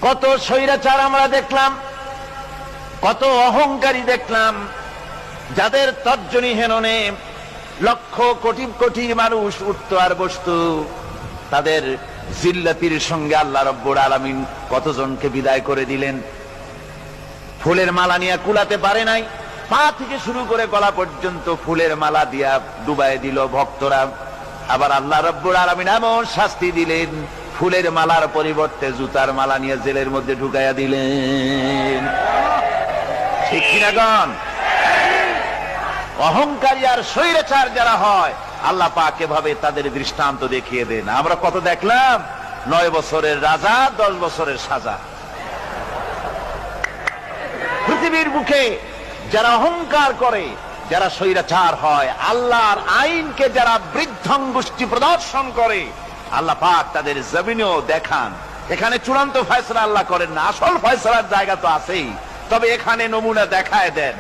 কত স্বৈরাচার আমরা দেখলাম, কত অহংকারী দেখলাম, যাদের তর্জনী হেননে লক্ষ কোটি কোটি মানুষ উঠত আর বসত। তাদের জিল্লাতির সঙ্গে আল্লাহ রব্বুল আলামিন কতজনকে বিদায় করে দিলেন। ফুলের মালা নিয়ে কুলাতে পারে নাই, পা থেকে শুরু করে গলা পর্যন্ত ফুলের মালা দিয়া ডুবাই দিল ভক্তরা। আবার আল্লাহ রব্বুল আলামিন এমন শাস্তি দিলেন, ফুলের মালার পরিবর্তে জুতার মালা নিয়ে জেলের মধ্যে ঢুকাইয়া দিলেন। ঠিক কিনা গণ? অহংকারী আর স্বৈরাচার যারা হয়, আল্লাহ পাক এভাবে তাদের দৃষ্টান্ত দেখিয়ে দেন। আমরা কত দেখলাম, 9 বছরের রাজা, 10 বছরের সাজা। পৃথিবীর বুকে যারা অহংকার করে, যারা স্বৈরাচার হয়, আল্লাহর আইনকে যারা বৃদ্ধঙ্গুষ্টি প্রদর্শন করে, আল্লাহ পাক তাদের জমিনেও দেখান। এখানে চূড়ান্ত ফয়সালা আল্লাহ করেন না, আসল ফয়সালার জায়গা তো আছেই, তবে এখানে নমুনা দেখায় দেন।